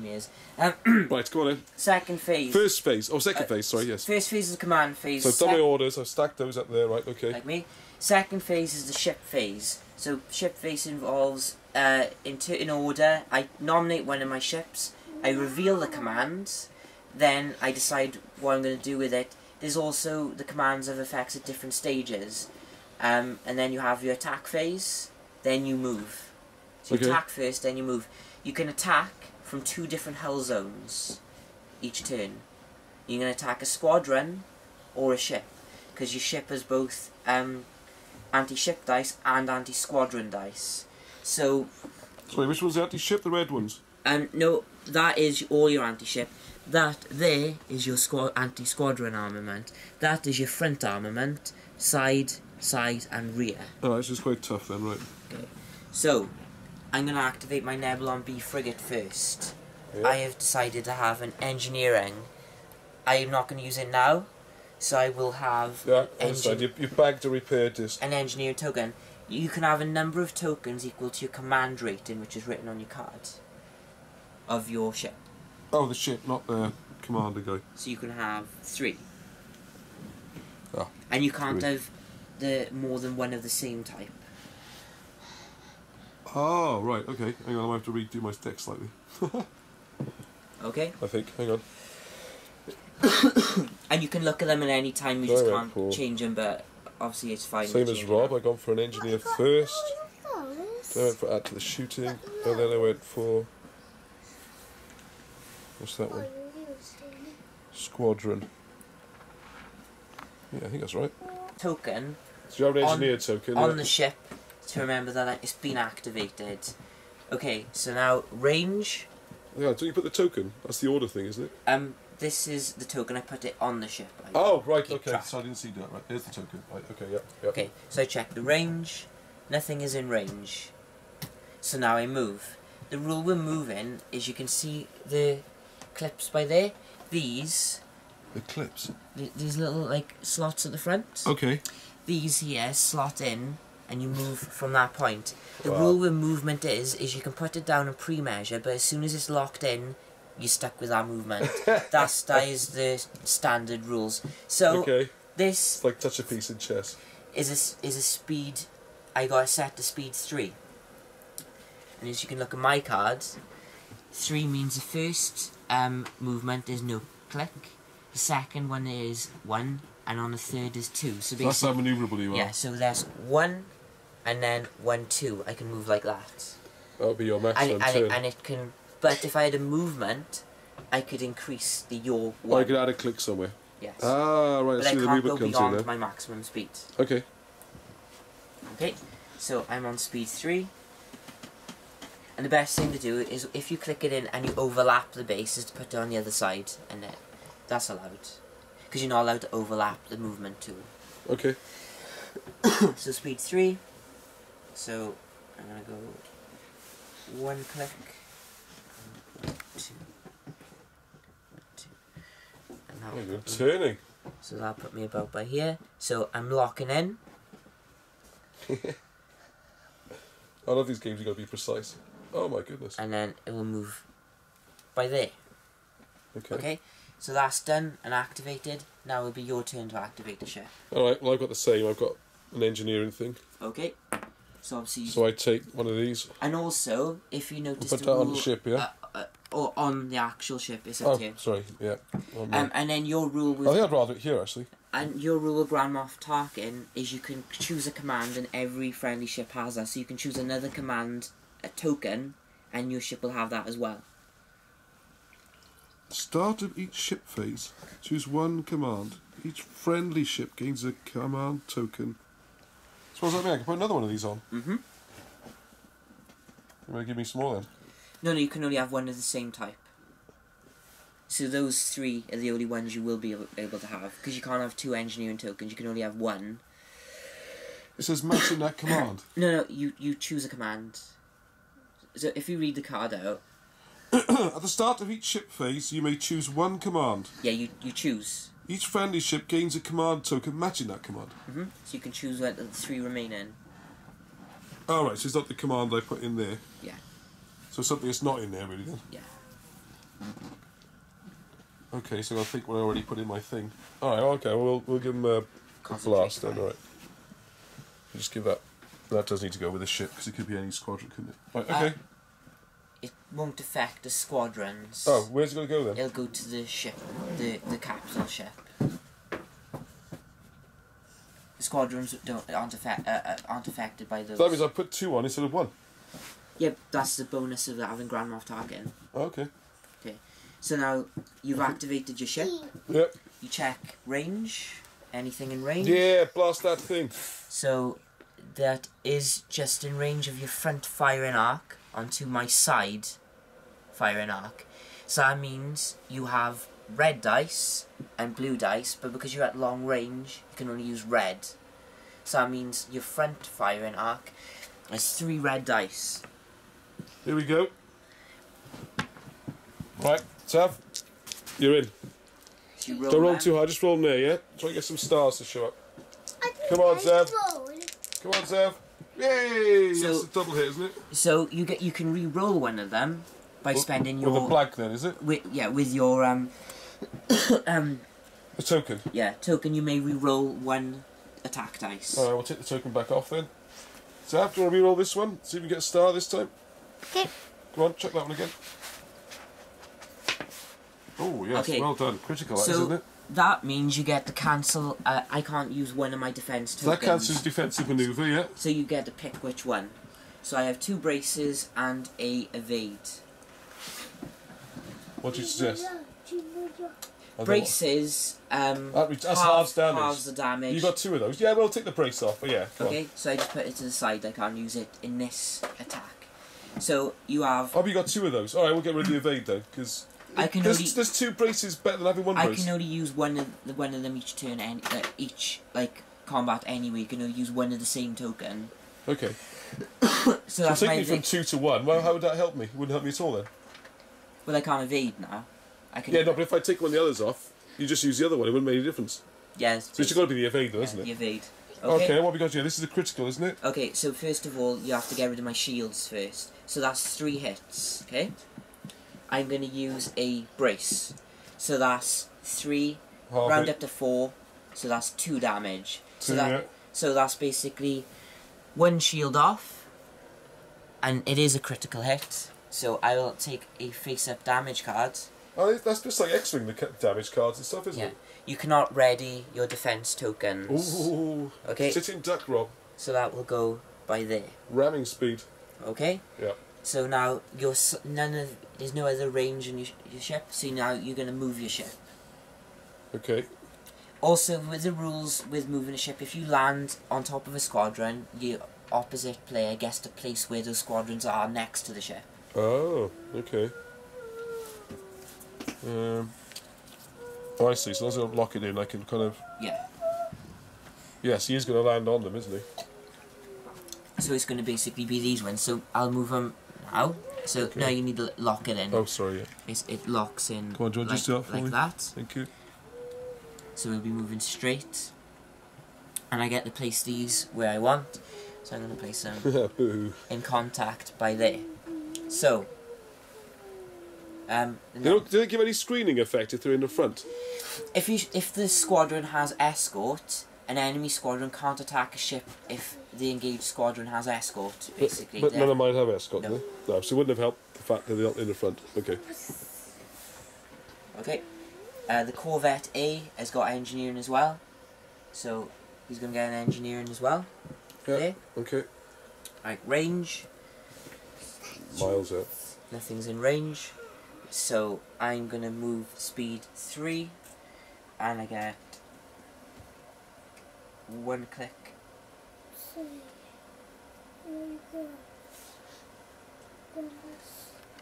me is. Right, go on then. Second phase. First phase. Oh, second phase, sorry, yes. First phase is the command phase. So I've done my orders, I've stacked those up there, right, okay. Like me. Second phase is the ship phase. So ship phase involves, in order, I nominate one of my ships, I reveal the commands, then I decide what I'm going to do with it. There's also the commands of effects at different stages. And then you have your attack phase, then you move. So you attack first, then you move. You can attack from 2 different hull zones each turn. You can attack a squadron or a ship, because your ship has both anti-ship dice and anti-squadron dice. So... Sorry, which one's the anti-ship? The red ones? No, that is all your anti-ship. That there is your anti-squadron armament. That is your front armament, side, and rear. Alright, so it's quite tough then, right. Okay. So, I'm going to activate my Nebulon B frigate first. Yeah. I have decided to have an engineering. I am not going to use it now, so I will have... Yeah, you bagged a repair disc. An engineering token. You can have a number of tokens equal to your command rating, which is written on your card of your ship. Oh, the ship, not the commander guy. So you can have 3. Oh, and you can't have more than one of the same type. Oh, right, okay. Hang on, I might have to redo my deck slightly. Okay. I think, hang on. And you can look at them at any time, you just can't change them, but obviously it's fine. Same as Rob, I gone for an engineer first. Then I went for add to the shooting, and then I went for... What's that one? Squadron. Yeah, I think that's right. Token. So you have an engineer token. On the ship, to remember that it's been activated. Okay, so now range. Yeah, so you put the token. That's the order thing, isn't it? This is the token. I put it on the ship. Oh, right, okay. Track. So I didn't see that. Right, here's the token. Right, okay, yeah. Okay, so I check the range. Nothing is in range. So now I move. The rule we're moving is you can see the clips by there. These. The clips? These little, like, slots at the front. Okay. These here slot in, and you move from that point. The rule with movement is you can put it down and pre-measure, but as soon as it's locked in, you're stuck with that movement. that is the standard rules. So this... It's like touch a piece in chess. Is a speed... I got it set to speed 3. And as you can look at my cards, 3 means the first movement is no click, the second one is 1, and on the third is 2. So that's how manoeuvrable you are. Yeah, so there's 1, and then 1, 2. I can move like that. That would be your maximum turn. And it can... But if I had a movement, I could increase your 1. Oh, I could add a click somewhere. Yes. Ah, right, but I see the movement comes in. But I can't go beyond my maximum speed. Okay. Okay, so I'm on speed 3. And the best thing to do is if you click it in and you overlap the base, is to put it on the other side, and then that's allowed. Because you're not allowed to overlap the movement tool. Okay. So speed 3. So I'm going to go 1 click. 2. And oh, you're turning. So that'll put me about by here. So I'm locking in. I love these games, you've got to be precise. Oh my goodness. And then it will move by there. Okay. Okay, so that's done and activated. Now it'll be your turn to activate the ship. Alright, well I've got the same. I've got an engineering thing. Okay. So obviously... So I take one of these. And also, if you notice put that on the ship, yeah? Or on the actual ship, it's up here. Sorry, yeah. And then your rule with... I think I'd rather it here, actually. And your rule with Grand Moff Tarkin is you can choose a command and every friendly ship has that. So you can choose another command, a token, and your ship will have that as well. Start of each ship phase, choose one command. Each friendly ship gains a command token. So what does that mean? I can put another one of these on? Mm-hmm. You want to give me some more then? No, you can only have one of the same type. So those 3 are the only ones you will be able to have. Because you can't have 2 engineering tokens, you can only have 1. It says matching that command. No, you choose a command. So if you read the card out... At the start of each ship phase, you may choose one command. Yeah, you choose. Each friendly ship gains a command token matching that command. Mm-hmm. So you can choose what the 3 remaining. Oh, right, so it's not the command I put in there. Yeah. So something that's not in there, really, then? Yeah. Okay, so I think what I already put in my thing. Alright, okay, we'll give him a blast then, alright. Just give that. That does need to go with the ship, because it could be any squadron, couldn't it? Right, okay. It won't affect the squadrons. Oh, where's it going to go then? It'll go to the ship, the capital ship. The squadrons aren't affected by those. So that means I put 2 on instead of 1. Yeah, that's the bonus of having Grand Moff Tarkin. Oh, okay. Okay, so now you've activated your ship. Yep. You check range, anything in range. Yeah, blast that thing. So that is just in range of your front firing arc onto my side firing arc. So that means you have red dice and blue dice, but because you're at long range, you can only use red. So that means your front firing arc has 3 red dice. Here we go. Right, Sav, you're in. So you roll Don't roll them. too high, just roll near, yeah? Try and get some stars to show up. Come on, Zev. Come on, Zev. Yay! So- That's a double hit, isn't it? So you can re-roll one of them by spending your With a blank then, is it? with your A token. token. You may re-roll 1 attack dice. Alright, we'll take the token back off then. Zev, do you want to re-roll this one? See if we get a star this time? Okay. Come on, check that one again. Oh, yes, Okay. well done. Critical, that is, So isn't it? that means you get to cancel. I can't use one of my defense So that tokens. cancels defensive manoeuvre, yeah? So you get to pick which one. So I have 2 braces and a evade. What do you suggest? I don't Braces. That's halves damage. Halves the damage. You got 2 of those. Yeah, we'll take the brace off, but yeah, come Okay, so I just put it to the side. I can't use it in this attack. So you have. on. Oh, but you got 2 of those. Alright, we'll get rid of the evade then, because I can only. there's 2 braces better than having 1 I brace. can only use one of them each turn. Each combat anyway. You can only use one of the same token. Okay. So So that's take my me from evade. 2 to 1. Well, how would that help me? It wouldn't help me at all then. Well, I can't evade now. I can. Yeah, no, but if I take one of the others off, you just use the other one. It wouldn't make any difference. Yes. So it's got to be the evade, though, isn't The it? evade. Okay, what have we got here? This is a critical, isn't it? Okay, so first of all, you have to get rid of my shields first. So that's 3 hits, okay? I'm going to use a brace. So that's 3, Half round it. up to 4, so that's 2 damage. So, 2, yeah. so that's basically 1 shield off, and it is a critical hit. So I will take a face-up damage card. Oh, that's just like X-Wing, the damage cards and stuff, isn't Yeah. it? You cannot ready your defense tokens. Ooh. Okay. Sitting duck, Rob. So that will go by there. Ramming speed. Okay? Yeah. So now there's no other range in your ship, so now you're going to move your ship. Okay. Also, with the rules with moving a ship, if you land on top of a squadron, the opposite player gets to place where those squadrons are next to the ship. Oh, okay. Oh, I see. So as I lock it in, I can kind of... Yeah. Yes, he is going to land on them, isn't he? So it's going to basically be these ones. So I'll move them now. So Okay. now you need to lock it in. Oh, sorry, yeah. It locks in Come on, do you want to just do that for like me? that. Thank you. So we'll be moving straight. And I get to place these where I want. So I'm going to place them Boo. in contact by there. So, Do they give any screening effect if they're in the front? if the squadron has escort, an enemy squadron can't attack a ship if the engaged squadron has escort. Basically, But they're- none of mine have escort, No. do they? No, so it wouldn't have helped the fact that they're not in the front. Okay. Okay. The Corvette A has got engineering as well, so he's going to get an engineering as well. Yeah. There. Okay. Right, range. Miles out. Nothing's in range, so I'm going to move speed 3, and I get 1 click.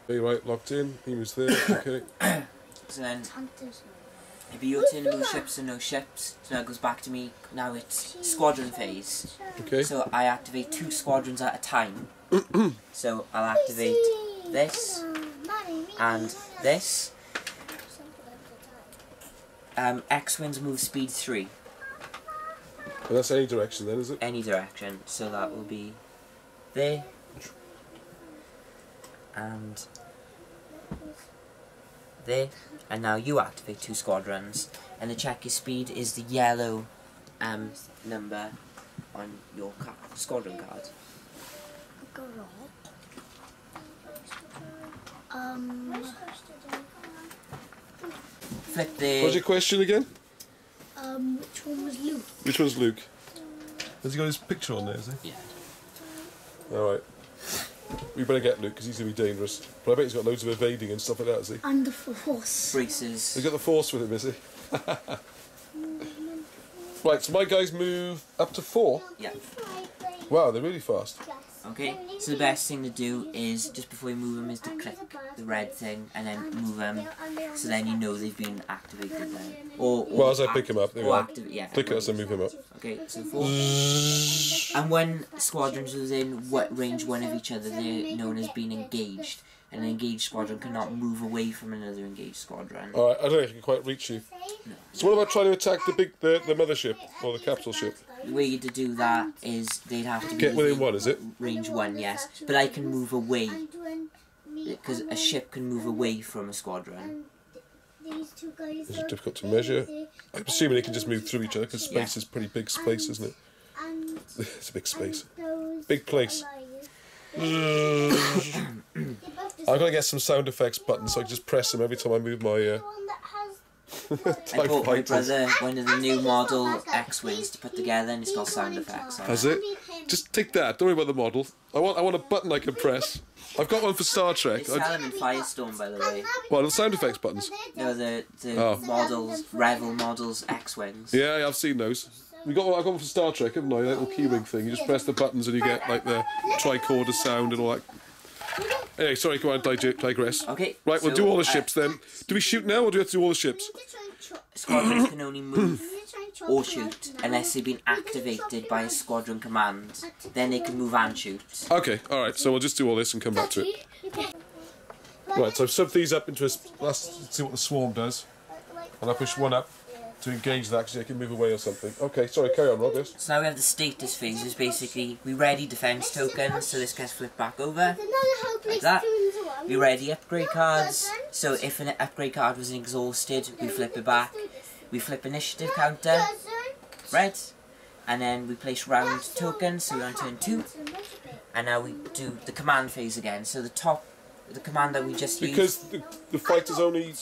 Okay, right, locked in. He was there. Okay. So then, it'd be your turn to move ships and no ships. So now it goes back to me. Now it's squadron phase. Okay. So I activate 2 squadrons at a time. So I'll activate this and this. X-Wings move speed 3, And that's any direction then, is it? any direction. So that will be there. And there. And now you activate 2 squadrons. And the check your speed is the yellow number on your squadron card. Flip the... What's your question again? Which one was Luke? Which one's Luke? Has he got his picture on there, is he? Yeah. Alright. We better get Luke, because he's going to be dangerous. But I bet he's got loads of evading and stuff like that, has he? And the Force. Braces. He's got the Force with him, is he? Right, so my guys move up to 4. Yeah. Wow, they're really fast. Okay, so the best thing to do is, just before you move them, is to click the red thing and then move them, so then you know they've been activated then. Or Well, as I pick him up, there we are. Yeah, Click it as I move him up. okay, so 4. And when squadrons are within range 1 of each other, they're known as being engaged. An engaged squadron cannot move away from another engaged squadron. Alright, I don't know if I can quite reach you. No. So what about trying to attack the mothership, or the capital ship? The way to do that is they'd have to be Get within 1, is it? range 1, yes. But I can move away, because a ship can move away from a squadron. Is it difficult to measure? I'm assuming it can just move through each other, because space is pretty big space, isn't it? It's a big space. Big place. I've got to get some sound effects buttons so I can just press them every time I move my I bought my brother one of the new model X-Wings to put together, and it's got sound effects on it. Has it? Just take that, don't worry about the model. I want a button I can press. I've got one for Star Trek. They sell them in Firestorm, by the way. What, the sound effects buttons? No, the models, Revel models X-Wings. Yeah, I've seen those. I've got one for Star Trek, haven't I? That little keyring thing. You just press the buttons and you get like the tricorder sound and all that. Anyway, sorry, go on, digress. Okay. Right, we'll so, do all the ships then. Do we shoot now or do we have to do all the ships? Squadrons can only move or shoot unless they've been activated by a squadron command. Then they can move and shoot. Okay, alright, so we'll just do all this and come back to it. Right, so I've subbed these up into a... Let's see what the swarm does. And I push 1 up to engage that because I can move away or something. Okay, sorry, carry on, Rob, yes? So now we have the status phases. Basically, we ready defense tokens, so this gets flipped back over, like that. We ready upgrade cards, so if an upgrade card was exhausted, we flip it back. We flip initiative counter, red, and then we place round tokens, so we're on turn 2. And now we do the command phase again, so the command that we just used... Because the fighters only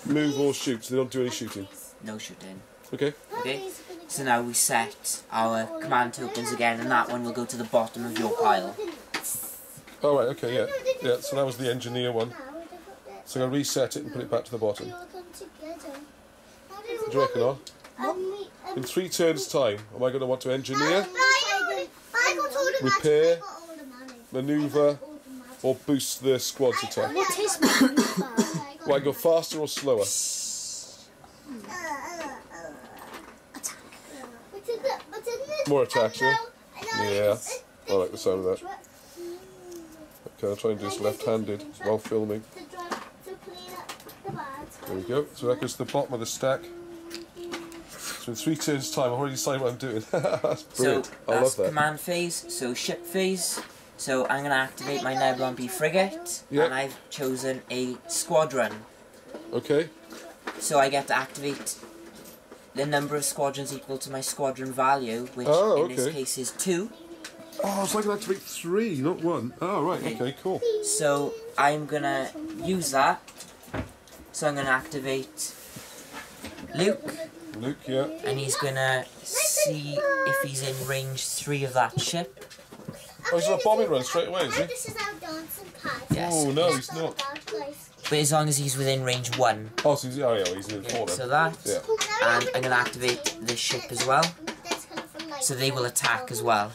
move or shoot, so they don't do any shooting. No shooting. Okay. Okay, so now we set our command tokens again, and that one will go to the bottom of your pile. Oh, right, okay, yeah. Yeah, so that was the engineer one. So I'm going to reset it and put it back to the bottom. What do you reckon, Al? In 3 turns' time, am I going to want to engineer, repair, manoeuvre, or boost the squad's attack? What is maneuver? Will I go faster or slower? More attacks, yeah? Yeah, I like the sound of that. Okay, I'll try and do this left-handed while filming. There we go. So that goes to the bottom of the stack. So in 3 turns' time, I've already decided what I'm doing. That's brilliant. So I love that's that. command phase. So ship phase. So I'm going to activate my Nebulon B frigate, Yep. and I've chosen a squadron. Okay. So I get to activate the number of squadrons equal to my squadron value, which Oh, in this okay. case is 2. Oh, so I can activate 3, not 1. Oh, right. Okay, cool. So I'm going to use that. So I'm going to activate Luke, Luke, yeah. and he's going to see if he's in range 3 of that ship. Oh, he's on a bombing run straight away, is he? Yes. Oh, no, he's not. But as long as he's within range 1. Oh, so he's in 4 then. So that, Yeah. and I'm going to activate this ship as well. So they will attack as well.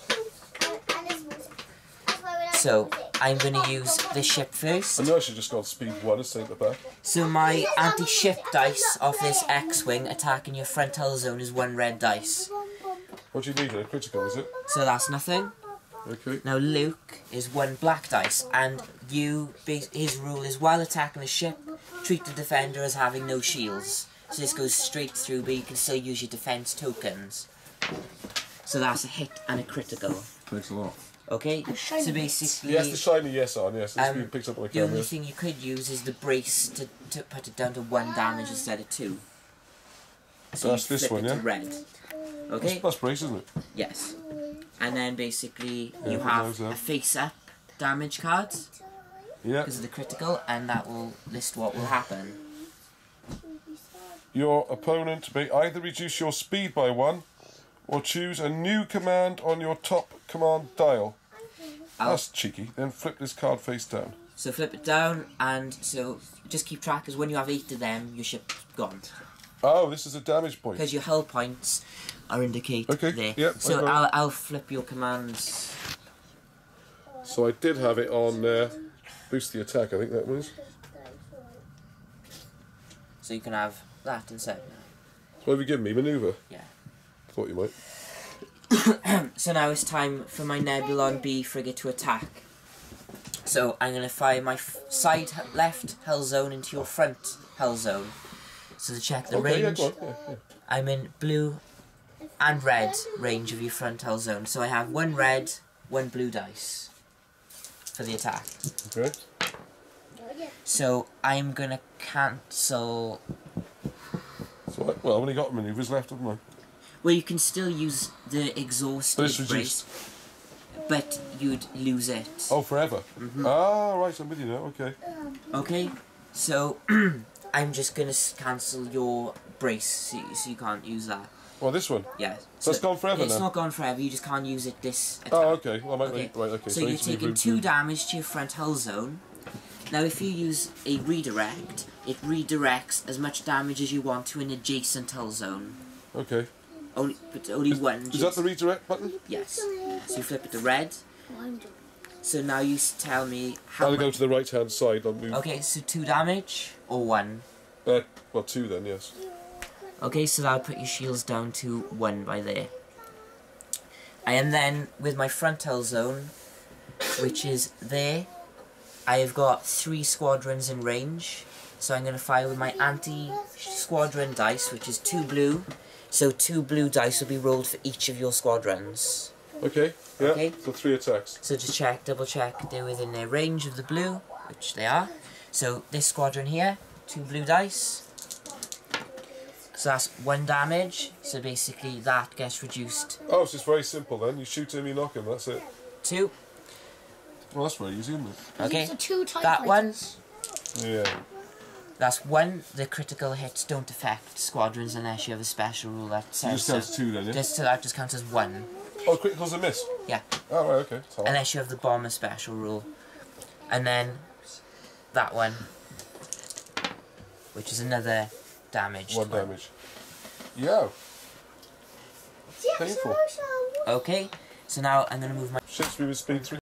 So I'm going to use this ship first. I know I should just go on speed 1 and stay at the back. So my anti-ship dice of this X-Wing attacking your frontal zone is 1 red dice. What do you need? A critical, is it? So that's nothing. Okay. Now Luke is 1 black dice, and his rule is while attacking the ship, treat the defender as having no shields. So this goes straight through, but you can still use your defense tokens. So that's a hit and a critical. Thanks a lot. Okay, so basically... Yes, the shiny yes on, yes. It's being picked up on the the only camera. thing you could use is the brace to to put it down to 1 damage instead of 2. So that's you this flip one, it yeah? to red. Okay? That's brace, isn't it? Yes. And then basically Yeah, you put have those a up. face-up damage card Yeah. because of the critical, and that will list what will happen. Your opponent may either reduce your speed by 1 or choose a new command on your top command dial. That's cheeky. Then flip this card face down. So flip it down, and so just keep track, because when you have 8 of them, your ship's gone. Oh, this is a damage point. Because your hull points are indicated Okay, there. yep, I So got it. I'll flip your commands. So I did have it on boost the attack, I think that was. So you can have that instead now. So what have you given me? Maneuver? Yeah. Thought you might. So now it's time for my Nebulon B frigate to attack. So I'm going to fire my side left hull zone into your front hull zone. So to check the Okay, yeah, range, go on. Yeah. I'm in blue and red range of your front hull zone. So I have 1 red, 1 blue dice for the attack. Okay. So I'm going to cancel... So well, I've only got manoeuvres left, haven't I? Well, you can still use the exhausted But it's brace, reduced. but you'd lose it. Oh, forever? Ah, right, I'm with you now, okay. Okay, so I'm just going to cancel your brace, so you can't use that. Well, this one? Yeah. So it's gone forever It's now? not gone forever, you just can't use it this attack. Oh, okay. Well, I might Okay. right, okay. So I you're need to leave taking room 2 to- damage to your front hull zone. Now if you use a redirect, it redirects as much damage as you want to an adjacent hull zone. Okay. But only one. Is that the redirect button? Yes. So you flip it to red. So now you tell me how I'll much... go to the right hand side. I'll move. Okay, so 2 damage or 1? Well, 2 then, yes. Okay, so that'll put your shields down to 1 by there. And then with my front hull zone, which is there, I have got 3 squadrons in range. So I'm going to fire with my anti-squadron dice, which is 2 blue. So 2 blue dice will be rolled for each of your squadrons. Okay, yeah. Okay. So 3 attacks. So just check, double check, they're within their range of the blue, which they are. So this squadron here, 2 blue dice. So that's 1 damage, so basically that gets reduced. Oh, so it's very simple then. You shoot him, you knock him, that's it. 2. Well, that's very easy, isn't it? Okay, These are 2 TIE that one, fighters. Yeah. that's 1. The critical hits don't affect squadrons unless you have a special rule that You says just counts 2 then, yeah? so that just counts as 1. Oh, critical's a miss? Yeah, Oh, right, okay. It's hard. unless you have the bomber special rule. And then that one, which is another damage. 1 damage. Yo. Painful. Okay, so now I'm going to move my... Ship speed with speed 3.